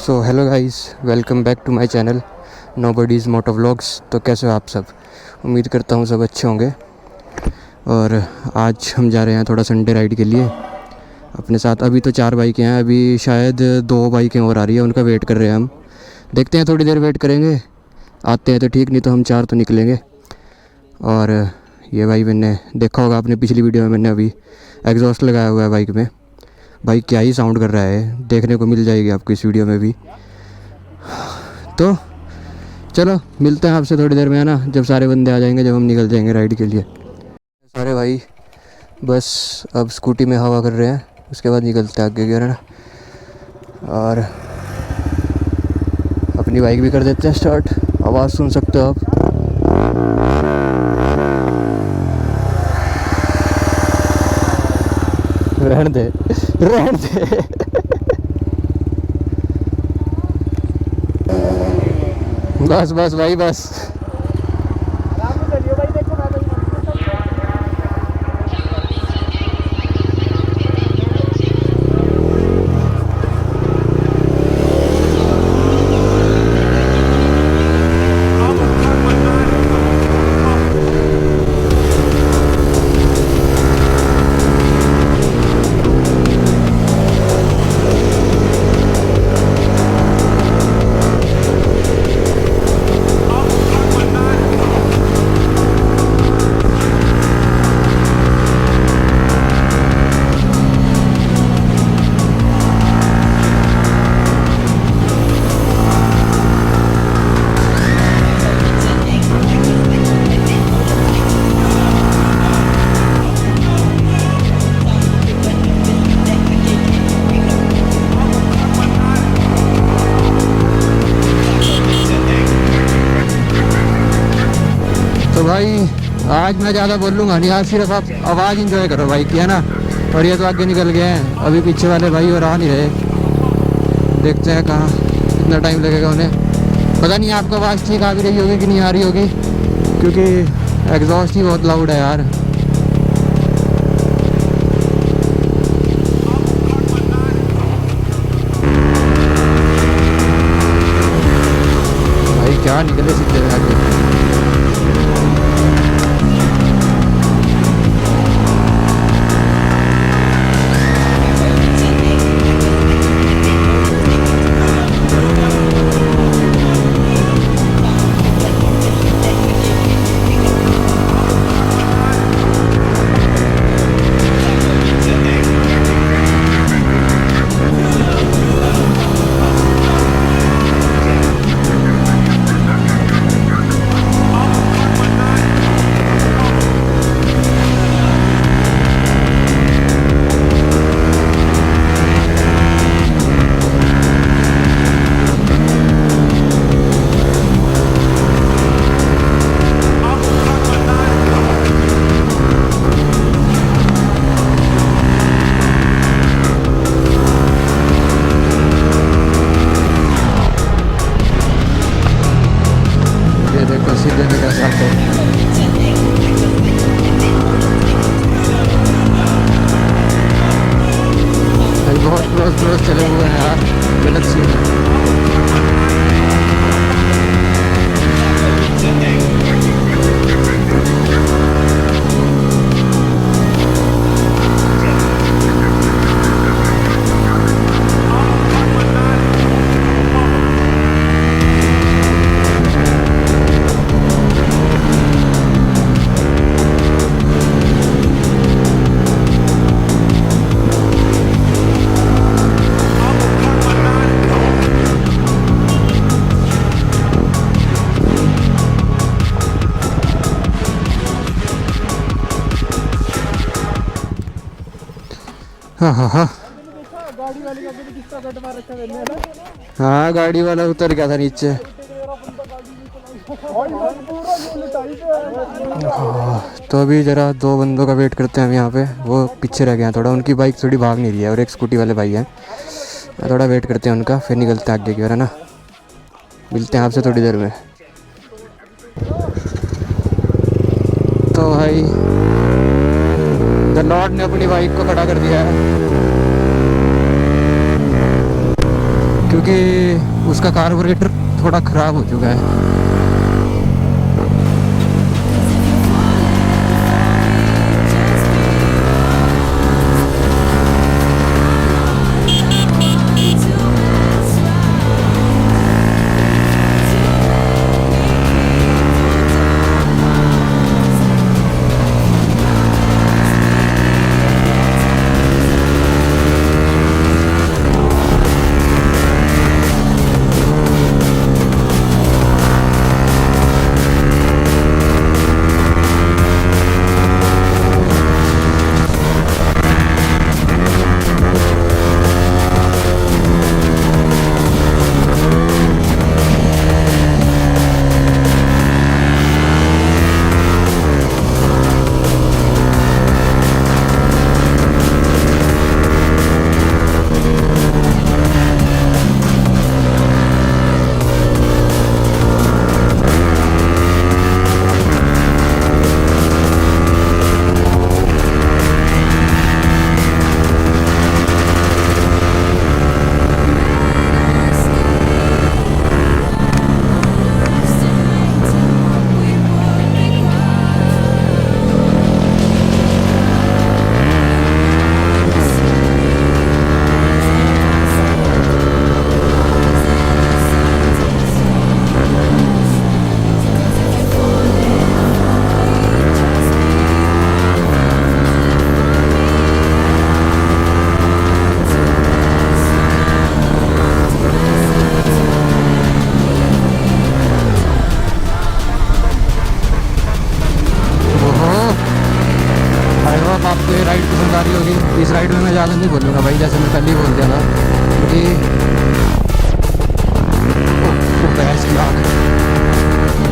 So hello guys, welcome back to my channel nobody's moto vlogs. तो कैसे हो आप सब? उम्मीद करता हूँ सब अच्छे होंगे। और आज हम जा रहे हैं थोड़ा संडे राइड के लिए अपने साथ। अभी तो 4 बाइकें हैं, अभी शायद 2 बाइकें और आ रही है, उनका वेट कर रहे हैं हम। देखते हैं, थोड़ी देर वेट करेंगे, आते हैं तो ठीक, नहीं तो हम 4 तो निकलेंगे। और ये भाई मैंने देखा होगा आपने पिछली वीडियो में, मैंने अभी एग्जॉस्ट लगाया हुआ है बाइक में। भाई क्या ही साउंड कर रहा है, देखने को मिल जाएगी आपको इस वीडियो में भी। तो चलो मिलते हैं आपसे थोड़ी देर में, है ना, जब सारे बंदे आ जाएंगे, जब हम निकल जाएंगे राइड के लिए। सारे भाई बस अब स्कूटी में हवा कर रहे हैं, उसके बाद निकलते हैं आगे की, है ना। और अपनी बाइक भी कर देते हैं स्टार्ट, आवाज़ सुन सकते हो आप। रहने दे रहने दे। बस बस भाई बस। तो भाई आज मैं ज़्यादा बोलूँगा नहीं, आज सिर्फ आप आवाज़ इंजॉय करो बाइक की, है ना। और ये तो आगे निकल गए हैं, अभी पीछे वाले भाई और आ नहीं रहे। देखते हैं कहाँ कितना टाइम लगेगा उन्हें। पता नहीं आपको आवाज़ ठीक आ भी रही होगी कि नहीं आ रही होगी, क्योंकि एग्जॉस्ट ही बहुत लाउड है यार। भाई क्या निकले सीधे में आगे। सीधे में कैसा बहुत क्लोज चले हुए हैं यार, गलत सीन है। हाँ हाँ हाँ हाँ, गाड़ी वाला उतर गया था नीचे। तो अभी ज़रा 2 बंदों का वेट करते हैं हम यहाँ पे। वो पीछे रह गए हैं थोड़ा, उनकी बाइक थोड़ी भाग नहीं रही है, और एक स्कूटी वाले भाई हैं। थोड़ा वेट करते हैं उनका, फिर निकलते हैं आगे की ओर, है ना। मिलते हैं आपसे थोड़ी देर में। तो भाई द लॉर्ड ने अपनी बाइक को खड़ा कर दिया है, क्योंकि उसका कार्बोरेटर थोड़ा ख़राब हो चुका है। आपको ये राइड पसंद आ रही होगी। इस राइड में मैं ज़्यादा नहीं बोलूँगा भाई, जैसे मैं पहले ही बोल दिया था, क्योंकि भैंस की आँख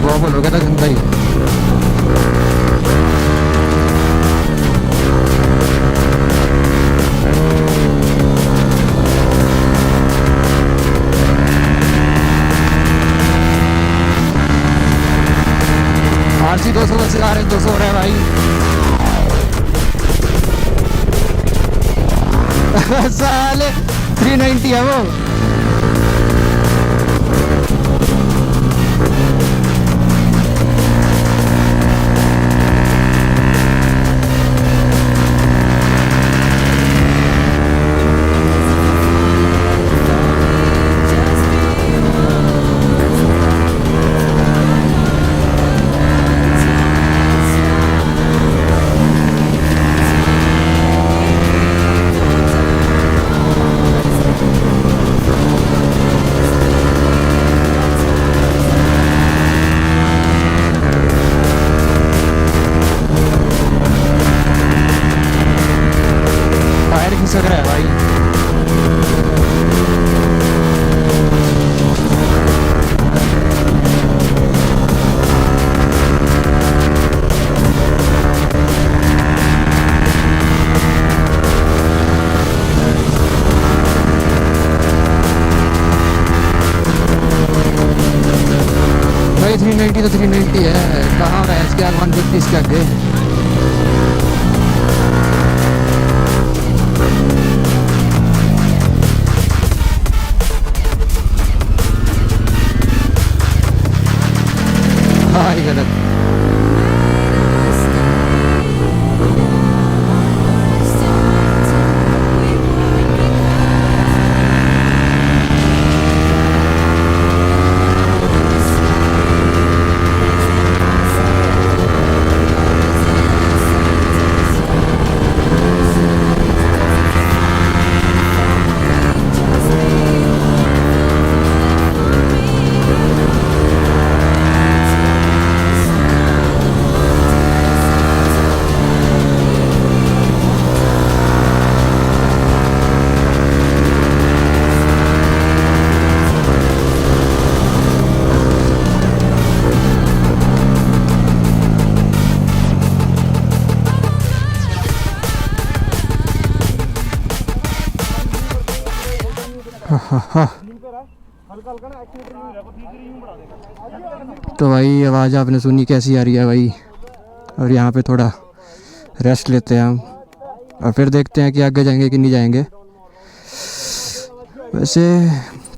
वो बोलोगे तो गंदा ही। RC 200 बस आ रहे, 200 हो रहा है भाई। साले 390 है वो। खिसक रहा है भाई। भाई 390 तो 390 है, कहाँ है इसके आगे 150 के आगे। हाँ ही गलत। तो भाई आवाज़ आपने सुनी कैसी आ रही है भाई। और यहाँ पे थोड़ा रेस्ट लेते हैं हम और फिर देखते हैं कि आगे जाएंगे कि नहीं जाएंगे। वैसे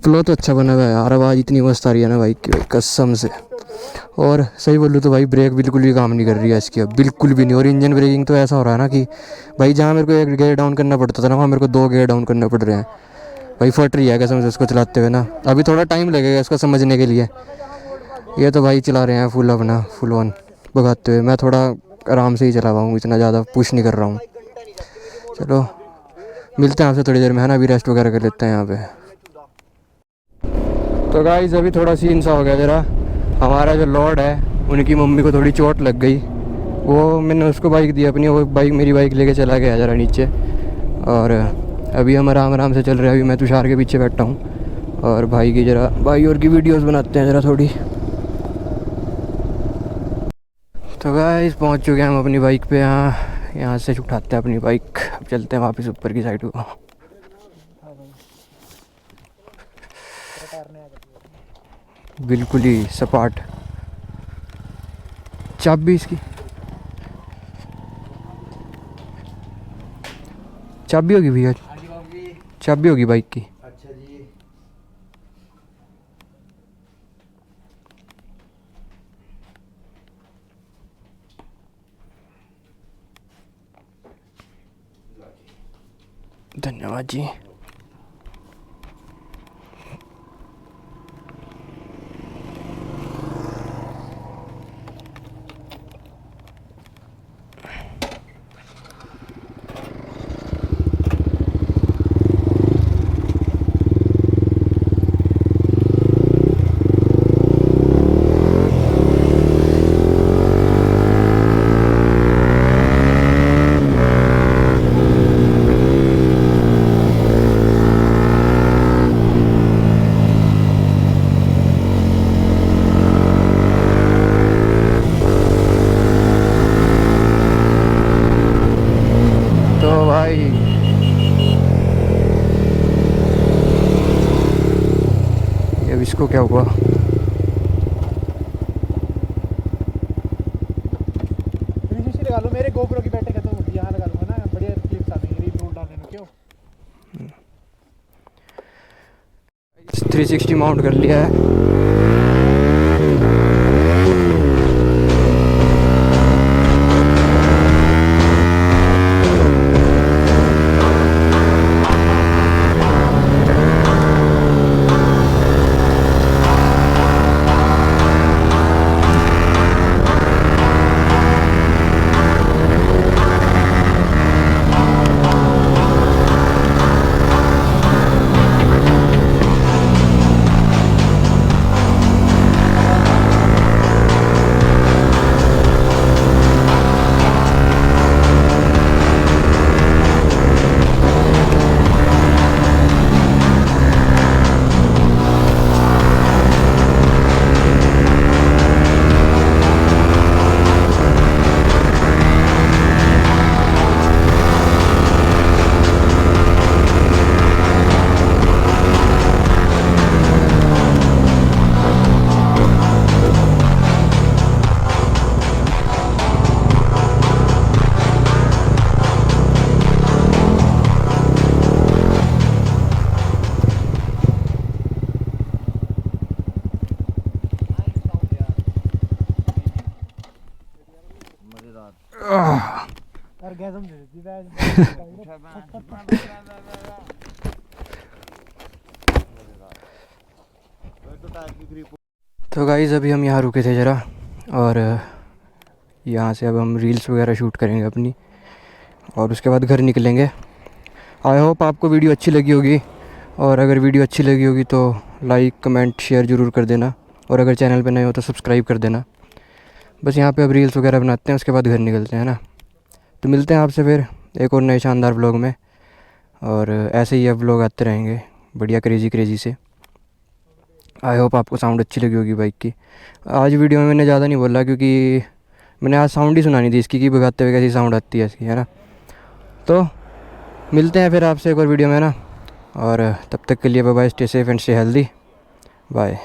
फ्लो तो अच्छा बना हुआ है यार, आवाज़ इतनी मस्त आ रही है ना बाइक की, कसम से। और सही बोलूँ तो भाई ब्रेक बिल्कुल भी काम नहीं कर रही है इसकी, अब बिल्कुल भी नहीं। और इंजन ब्रेकिंग तो ऐसा हो रहा है ना कि भाई जहाँ मेरे को एक गियर डाउन करना पड़ता था ना, वहाँ मेरे को 2 गियर डाउन करने पड़ रहे हैं। भाई फट रही है कसम से इसको चलाते हुए ना। अभी थोड़ा टाइम लगेगा इसको समझने के लिए। ये तो भाई चला रहे हैं फुल अपना फुल ऑन भगाते हुए, मैं थोड़ा आराम से ही चला पाऊँ, इतना ज़्यादा पुश नहीं कर रहा हूँ। चलो मिलते हैं आपसे थोड़ी देर में, है ना। अभी रेस्ट वगैरह कर लेते हैं यहाँ पे। तो गाइस अभी थोड़ा सीन सा हो गया ज़रा। हमारा जो लॉर्ड है उनकी मम्मी को थोड़ी चोट लग गई, वो मैंने उसको बाइक दी अपनी, वो बाइक मेरी बाइक लेके चला गया ज़रा नीचे। और अभी हम आराम आराम से चल रहे हैं। अभी मैं तुषार के पीछे बैठा हूँ और भाई की ज़रा भाई और की वीडियोस बनाते हैं ज़रा थोड़ी। तो गाइस पहुँच चुके हैं हम अपनी बाइक पे। यहाँ से उठाते हैं अपनी बाइक, अब चलते हैं वापस ऊपर की साइड को। बिल्कुल ही सपाट। चाबी इसकी, चाबी होगी भैया, चाबी होगी बाइक की। अच्छा जी। धन्यवाद जी। तो भाई अब इसको क्या हुआ? 360 लगा लो, मेरे गोप्रो की बैटरी खत्म होगी, यहाँ लगा लूँगा ना, बढ़िया क्लिप्स आ जाएंगे रील रोल डालने में। क्यों 360 माउंट कर लिया है। ऑर्गेज़म दे देती है। तो गाइज़ अभी हम यहाँ रुके थे ज़रा, और यहाँ से अब हम रील्स वगैरह शूट करेंगे अपनी, और उसके बाद घर निकलेंगे। आई होप आपको वीडियो अच्छी लगी होगी, और अगर वीडियो अच्छी लगी होगी तो लाइक कमेंट शेयर ज़रूर कर देना, और अगर चैनल पे नए हो तो सब्सक्राइब कर देना। बस यहाँ पे अब रील्स वगैरह बनाते हैं, उसके बाद घर निकलते हैं ना। तो मिलते हैं आपसे फिर एक और नए शानदार व्लॉग में, और ऐसे ही अब व्लॉग आते रहेंगे बढ़िया क्रेज़ी से। आई होप आपको साउंड अच्छी लगी होगी बाइक की। आज वीडियो में मैंने ज़्यादा नहीं बोला, क्योंकि मैंने आज साउंड ही सुनानी थी इसकी कि भगाते हुए कैसी साउंड आती है इसकी, है ना। तो मिलते हैं फिर आपसे एक और वीडियो में ना, और तब तक के लिए bye bye, stay safe and stay healthy, bye.